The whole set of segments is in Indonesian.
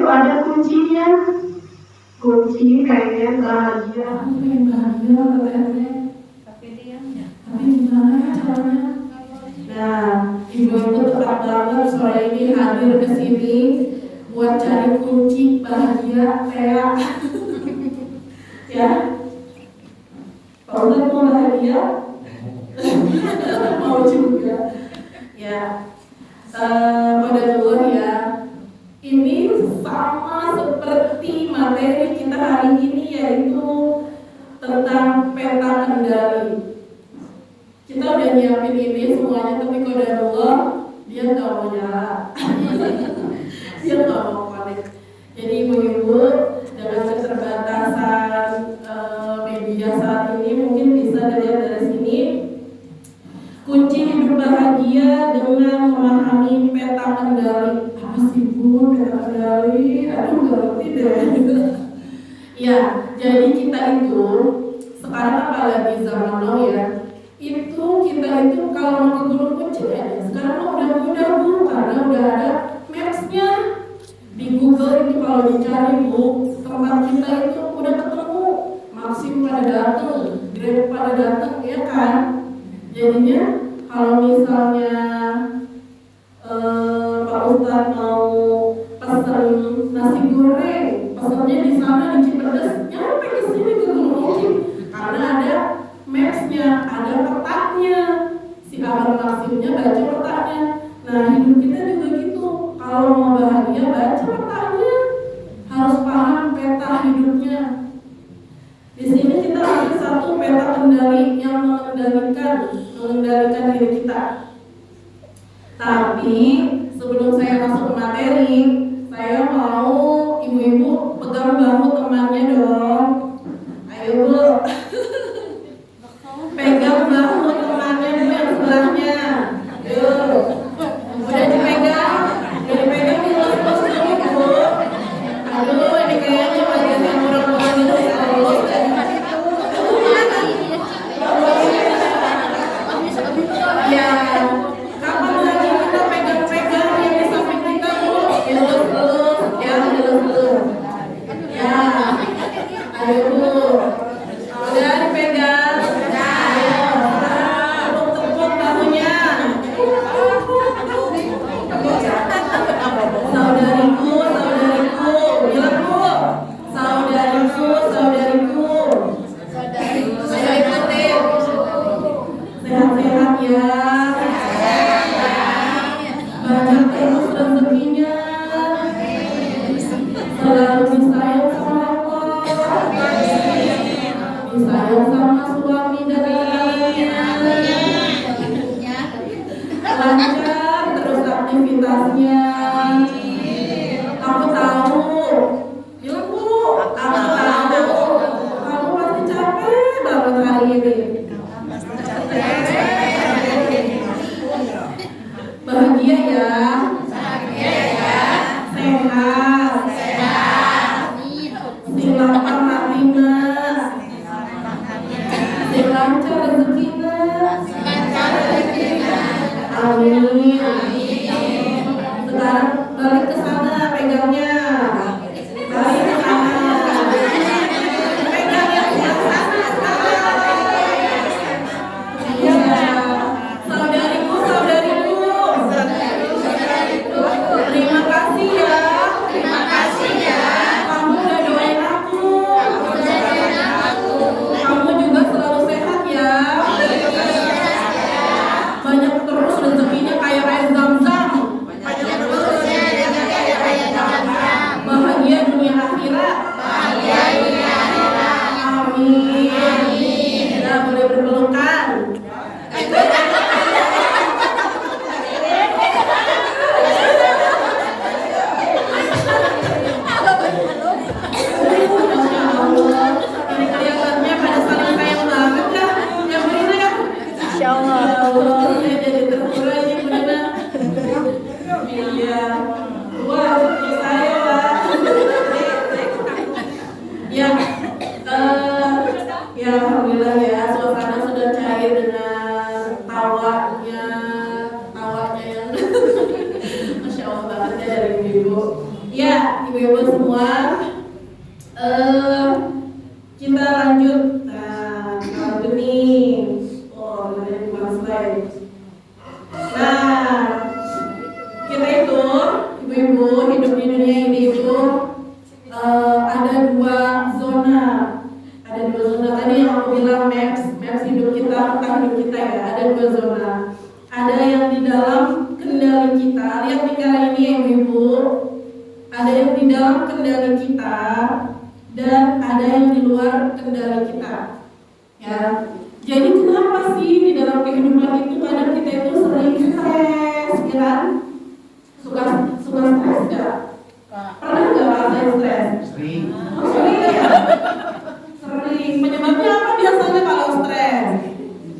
itu ada kuncinya. Kunci pengen bahagia. Pengen bahagia katanya. Tapi gimana caranya? Nah, ibu-ibu tepat banget sore ini hadir ke sini buat cari kunci bahagia kayak ya. Kalau udah mau bahagia, mau juga. Ya, pada luar ya. Ini sama seperti materi kita hari ini, yaitu tentang peta kendali. Kita udah nyiapin ini semuanya, tapi qadarullah dia nggak mau nyala. Dia nggak mau connect. Jadi ibu-ibu dengan keterbatasan media saat ini mungkin bisa dilihat dari sini. Kunci hidup bahagia dengan memahami peta kendali. Apa sih Bu peta kendali? Aduh nggak ngerti deh. Ya, jadi kita itu sekarang apalagi zaman now ya, itu kita itu kalau mau ke Gunung Puncak ya, sekarang udah mudah Bu, karena udah ada maps-nya. Di Google itu kalau dicari Bu, tempat kita itu udah ketemu, Maxim pada datang, Grab pada datang, ya kan? Jadinya kalau misalnya Pak Ustadz mau pesan nasi goreng, pesannya di sana di Cipedes, nyampe ke sini ke Gunung Puncak karena ada maps-nya, ada petanya. Si abang Maximnya baca petanya. Nah hidup kita juga gitu. Kalau mau bahagia baca petanya, harus paham peta hidupnya. Di sini kita ada satu peta kendali yang mengendalikan diri kita. Tapi sebelum saya masuk ke materi, saya mau ibu-ibu pegang bahu temannya dong. Ayo Bu, pegang bahu temannya dulu yang sebelahnya. Yuk, udah dipegang, dilus-lus dulu Bu. Aduh, ini kayaknya wajahnya orang-orang itu dilus dan ya, kapan lagi kita pegang-pegang yang di samping kita Bu? Dilus-lus, ya dilus-lus. Ya, ayo Bu, udah dipegang. Tepuk bahunya. Saudariku, bilang Bu. Saudariku. Saya ikutin. Sehat-sehat ya. Banyak terus rezekinya. Selalu disayang sama Allah. Disayang sama suami dan anak-anaknya. Lancar terus aktivitasnya. Aku tahu. Bilang Bu, aku tahu. Kamu pasti capek banget hari ini. Bahagia ya. Sehat. Sing lapar hatinya. Sing lancar rezekinya. Amin. Sekarang balik ke sana pegangnya. Balik ke sana. Pegang yang sebelah sana sekarang. Iya. Saudariku. Terima kasih ya. Kamu udah doain aku. Kamu juga selalu sehat ya. Banyak terus rezekinya kayak air zam-zam. Bahagia dunia akhirat. Amin. Ya boleh berpelukan. Ini kelihatannya pada saling sayang banget ya. Yang bener ya. Insyaallah. Saya jadi terpura ini benar. Iya. Wah, seperti saya Pak. Ya, ya alhamdulillah ya, suasana sudah cair dengan tawanya yang Masya Allah banget ya dari ibu. Ya, ibu ibu-ibu semua, kita lanjut. Nah, lanjut nih. Oh, ada dua slide. Nah, kita itu ibu-ibu hidup di dunia ini itu ada dua zona. Ada dua zona tadi yang aku bilang maps hidup kita, tentang hidup kita ya. Ada dua zona. Ada yang di dalam kendali kita. Lihat nih kali ini ya ibu. Ada yang di dalam kendali kita dan ada yang di luar kendali kita. Ya. Jadi kenapa sih di dalam kehidupan itu kadang kita itu sering stres, ya kan? Suka stres nggak? Pernah nggak ngerasain stres? Sering. Sering ya? Sering. Penyebabnya apa biasanya kalau stres?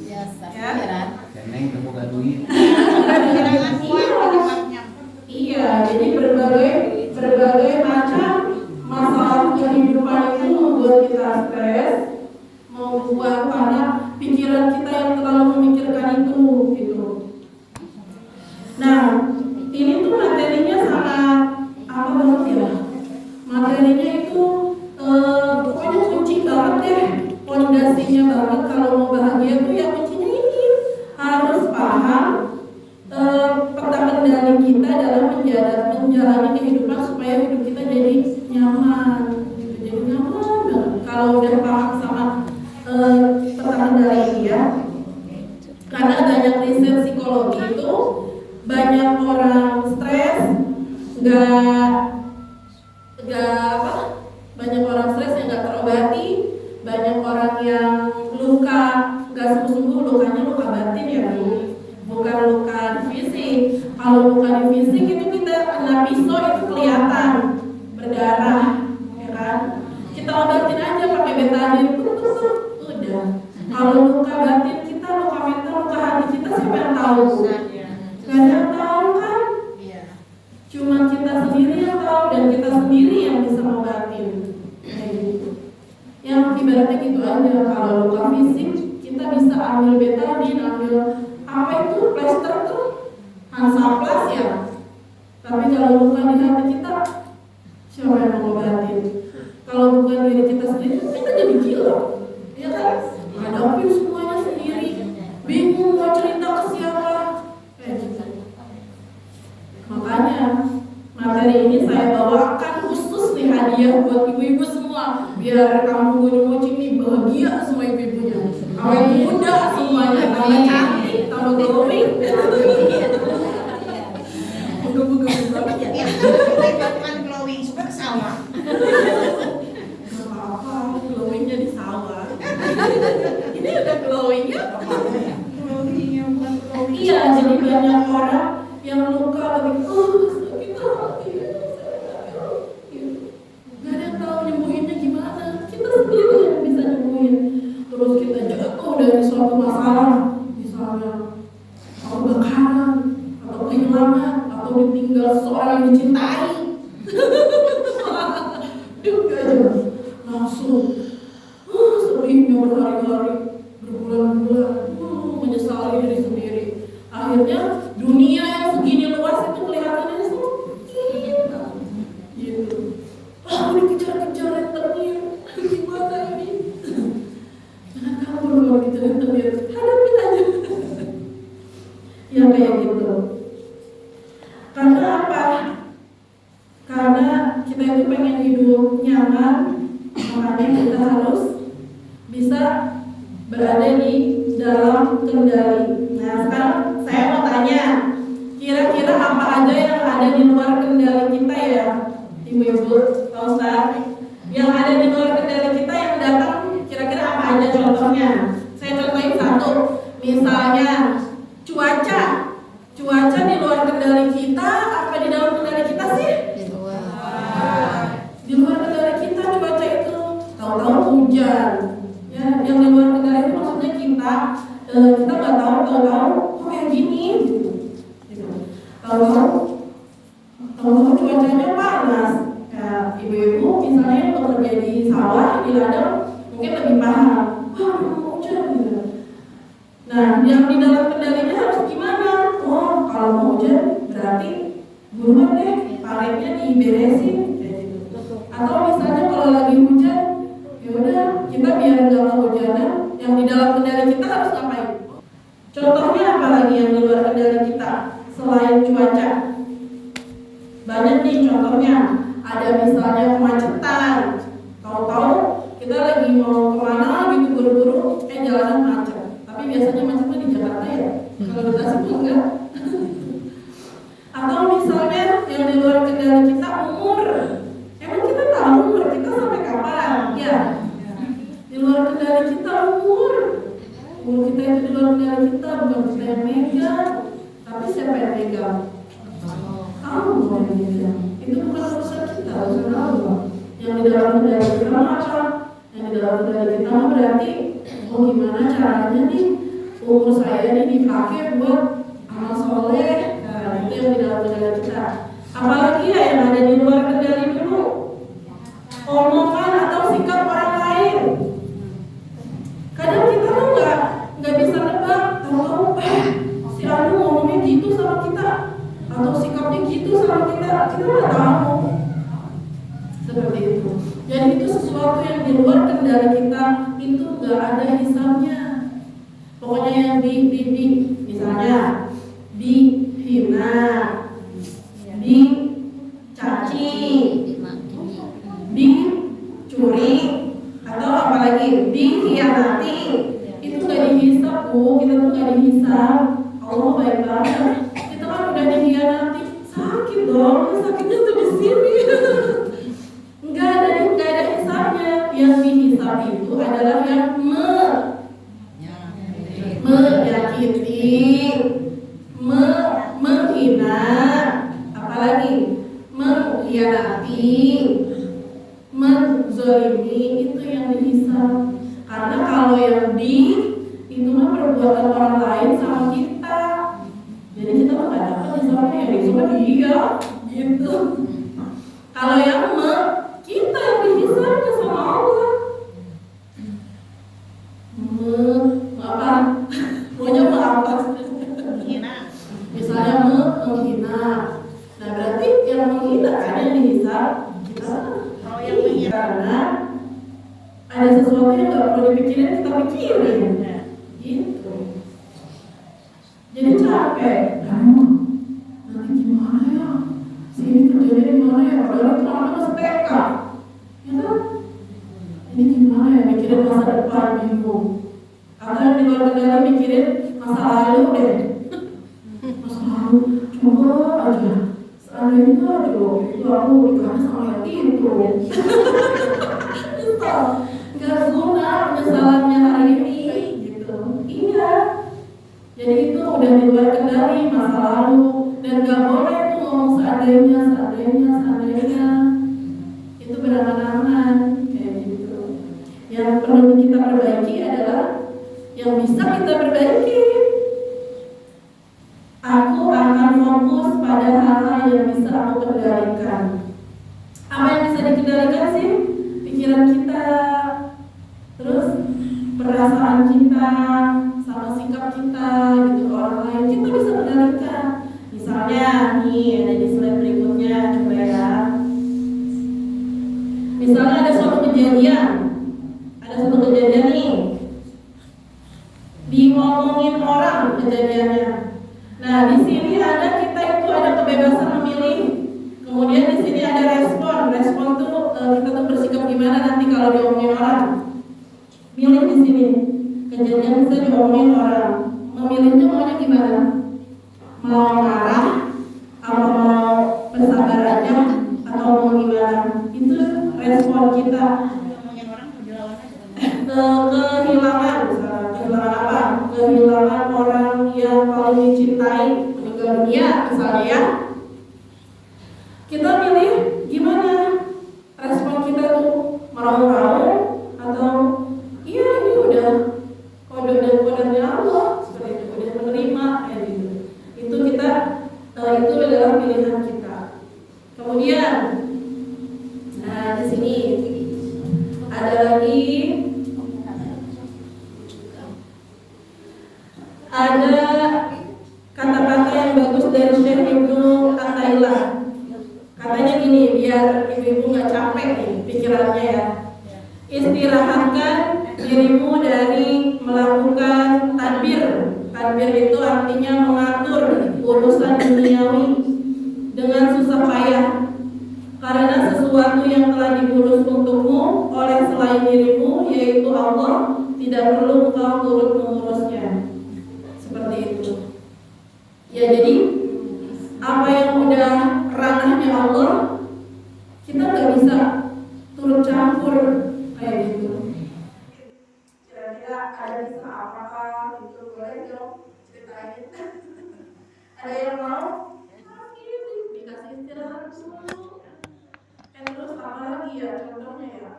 Biasa. Ya. Neng kamu gak duit. Iya, jadi berbagai macam masalah kehidupan itu membuat kita stres, membuat karena pikiran kita yang terlalu memikirkan itu, gitu. Nah, ini tuh materinya sangat apa banget ya? Materinya itu pokoknya kunci banget deh, fondasinya banget kalau mau bahagia tuh ya kuncinya ini harus paham peta kendali kita dalam menjalani kehidupan supaya hidup kita jadi nyaman, gitu. Jadi nyaman banget kalau udah paham sama peta kendali ini ya. Karena banyak riset psikologi itu banyak orang stres banyak orang stres yang nggak terobati, banyak orang yang luka nggak sembuh-sembuh, lukanya luka batin ya Bu, bukan luka di fisik. Kalau luka di fisik itu kita kena pisau itu kelihatan berdarah, ya kan? Kita obatin aja pakai betadine, udah. Kalau luka batin kita, luka mental, luka hati kita siapa yang tahu? Gak ada yang tahu kan? Cuma kita sendiri yang tahu dan kita sendiri yang bisa ngobatin. Kayak gitu. Yang ibaratnya gitu aja. Kalau luka fisik kita bisa ambil betadine, ambil apa itu plester tuh, Hansaplast ya. Tapi kalau luka di hati kita, siapa yang ngobatin? Kalau bukan diri kita sendiri, kita jadi gila, ya kan? Hadapin semuanya sendiri, bingung mau cerita ke siapa. Makanya materi ini saya bawakan khusus nih hadiah buat ibu-ibu semua, biar kamu Gunung ini bahagia semua ibu-ibunya, awet muda semuanya, tambah cantik, tambah glowing. Bukan glowing, suka ke sawah. Gak apa-apa, glowingnya di sawah. Ini udah glowingnya. Glowingnya bukan glowing. Iya, jadi banyak orang yang luka lagi, sakit hati, gak ada yang tahu nyembuhinnya gimana. Kita sendiri yang bisa nyembuhin. Terus kita jatuh dari suatu masalah, misalnya kebakaran atau kehilangan atau ditinggal seseorang yang dicintai. Juga aja langsung sedihnya berhari-hari, berbulan-bulan, menyesali diri sendiri. Akhirnya dunia yang segini luas itu kelihatannya sempit gitu. Aku dikejar-kejar rentenir, gimana ini? Jangan kabur kalau dikejar rentenir, hadapin aja. Ya kayak gitu. Karena apa? Karena kita itu pengen hidup nyaman, makanya kita harus bisa berada di dalam kendali. Nah sekarang saya mau tanya, kira-kira apa aja yang ada di luar kendali kita ya, ibu-ibu, Pak Ustadz? Yang ada di luar kendali kita yang datang, kira-kira apa aja contohnya? Saya contohin satu, misalnya cuaca. Cuaca di luar kendali kita, apa di dalam kendali kita sih? Di luar kendali kita cuaca itu, tahu-tahu hujan. Ya, yang di luar kendali itu maksudnya kita nggak tahu kok kayak gini. Tahu cuacanya panas. Ya, ibu-ibu misalnya yang bekerja di sawah, di ladang, mungkin lebih paham. Wah, mau hujan gitu. Nah, yang di dalam kendalinya harus gimana? Oh, kalau mau hujan berarti buruan deh parennya diberesin kayak gitu. Atau misalnya kalau lagi hujan, ya udah kita biar nggak kehujanan, yang di dalam kendali kita harus ngapain? Contohnya apa lagi yang di luar kendali kita selain cuaca? Banyak nih contohnya. Ada misalnya kemacetan. Tahu-tahu kita lagi mau kemana gitu buru-buru, jalanan macet. Tapi biasanya macetnya di Jakarta ya. Kalau di Tasik enggak. Atau misalnya yang di luar kendali kita umur. Emang kita tahu umur kita sampai kapan? Ya. Di luar kendali kita umur. Umur kita itu di luar kendali kita, bukan kita yang megang. Tapi siapa yang megang? Allah yang megang. Itu bukan urusan kita, urusan Allah. Yang di dalam kendali kita apa? Yang di dalam kendali kita berarti, oh gimana caranya nih umur saya ini dipakai buat amal soleh. Nah, itu yang di dalam kendali kita. Apalagi ya yang ada di luar kendali dulu, omongan atau sikap orang lain. Kadang kita tuh nggak bisa nebak, tahu si Anu ngomongnya gitu sama kita, atau sikapnya gitu sama kita nggak tahu. Seperti itu. Jadi itu sesuatu yang di luar kendali kita, itu nggak ada hisabnya. Pokoknya yang misalnya dihina, dicaci, dicuri, atau apalagi dikhianati, itu nggak dihisab, Bu. Kita tuh nggak dihisab. Allah baik banget. Kita kan udah dikhianati, sakit dong. Sakitnya tuh di sini. Nggak ada hisabnya. Yang dihisab itu adalah yang menyakiti, menghina, apalagi mengkhianati, menzolimi, itu yang dihisab. Karena kalau yang itu mah perbuatan orang lain sama kita. Jadi kita mah nggak dapat hisabnya, yang dihisab dia, gitu. Kalau yang kita yang dihisabnya sama Allah. Apa? Maunya apa? Misalnya menghina. Nah berarti yang menghina kan yang dihisab kita. Kalau yang menghina, Karena ada sesuatu yang nggak perlu dipikirin, kita pikirin. Gitu. Jadi capek. Nanti gimana ya? Ini kerjanya gimana ya? Padahal itu anak masih TK. Ya kan? Ini gimana ya? Mikirin masa depan, bingung. Atau yang di luar kendali mikirin masa lalu deh. Masa lalu, coba aja. Seandainya aja itu aku nikahnya sama yang itu. Gak guna penyesalannya hari ini, gitu. Iya. Jadi itu udah di luar kendali masa lalu, dan gak boleh tuh ngomong seandainya. Itu berangan-angan kayak gitu. Yang perlu kita perbaiki adalah yang bisa kita perbaiki. Aku akan fokus pada hal-hal yang bisa aku kendalikan. Apa yang bisa dikendalikan sih? Pikiran kita, terus perasaan kita, sama sikap kita gitu ke orang lain, kita bisa kendalikan. Misalnya nih ada di slide berikutnya, coba ya. Misalnya ada suatu kejadian nih, diomongin orang kejadiannya. Nah di sini kita itu ada kebebasan memilih. Kemudian di sini ada respon tuh kita tuh bersikap gimana nanti kalau diomongin orang. Milih di sini. Kejadian bisa diomongin orang. Memilihnya maunya gimana? Mau marah, apa mau bersabar aja, atau mau gimana? Itu respon kita. ngomongin orang berjalan Kehilangan apa? Kehilangan orang yang paling dicintai, meninggal dunia misalnya ya. Kita pilih gimana? Respon kita tuh meraung-raung atau iya ini udah kode dan kodenya Allah, seperti itu, udah menerima kayak gitu. Itu itu adalah pilihan kita. Kemudian di sini ada lagi kata-kata yang bagus dari Syekh Ibnu Athaillah. Katanya gini, biar ibu-ibu nggak capek nih. istirahatkan dirimu dari melakukan tadbir. Tadbir itu artinya mengatur urusan duniawi dengan susah payah, karena sesuatu yang telah diurus untukmu oleh selain dirimu, yaitu Allah, tidak perlu engkau turut mengurusnya. Seperti itu. Ya, jadi apa yang udah ranahnya Allah, kita nggak bisa turut campur kayak gitu. Kira-kira ada bisa apakah gitu, boleh dong ceritain. Ada yang mau? Dikasih istirahat dulu. Terus apa lagi ya contohnya ya?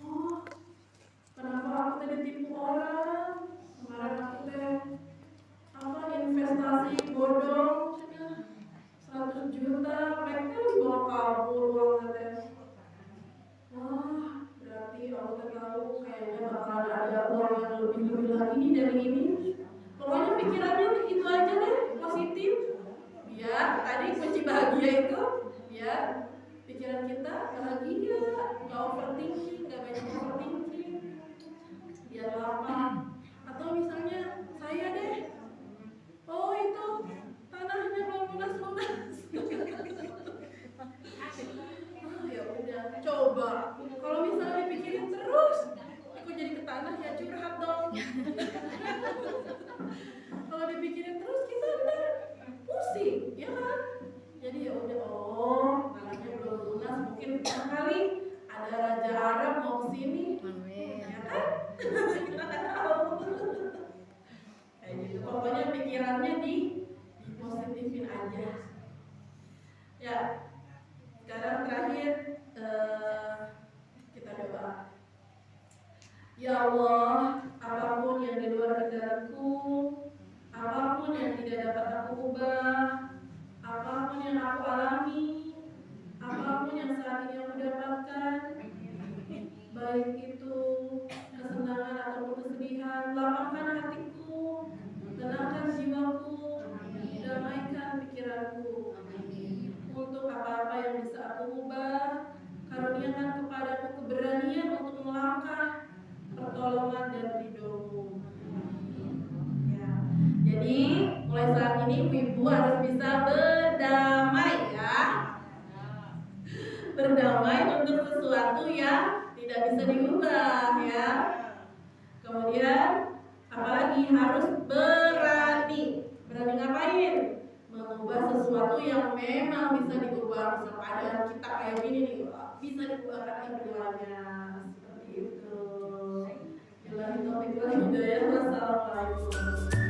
Oh, kenapa aku tadi tipu orang? Kemarin aku investasi bodong 100 juta, mereka dibawa kabur uangnya. Wah, berarti aku tahu kayaknya bakal ada uang yang lebih lagi dari ini. Pokoknya pikirannya itu aja deh, positif. Biar tadi kunci bahagia itu, biar pikiran kita bahagia, nggak overthinking, nggak banyak overthinking, biar lapang. Atau misalnya saya deh, oh itu tanahnya belum lunas. Ya udah, coba. Kalau misalnya dipikirin terus, aku jadi ke tanah ya curhat dong. Kalau dipikirin terus kita udah pusing, ya kan? Jadi ya udah, oh tanahnya belum lunas, mungkin kali ada raja Arab mau kesini, ya kan? Kita nggak tahu. Kayak gitu. Pokoknya pikirannya dipositifin aja. Ya, sekarang terakhir kita doa. Ya Allah, apapun yang di luar kendaliku, apapun yang tidak dapat aku ubah, apapun yang aku alami, apapun yang saat ini aku dapatkan, baik itu kesenangan ataupun kesedihan, lapangkan hatiku, tenangkan jiwaku, damaikan pikiranku. Untuk apa-apa yang bisa aku ubah, karuniakan kepadaku keberanian untuk melangkah pertolongan dan ridho-Mu. Ya. Jadi mulai saat ini ibu harus bisa berdamai ya. Berdamai untuk sesuatu yang tidak bisa diubah ya. Kemudian apalagi harus berani. Berani ngapain? Mengubah sesuatu yang memang bisa diubah. Misal keadaan kita kayak gini nih, bisa diubahkan keduanya. Seperti itu. Wassalamualaikum.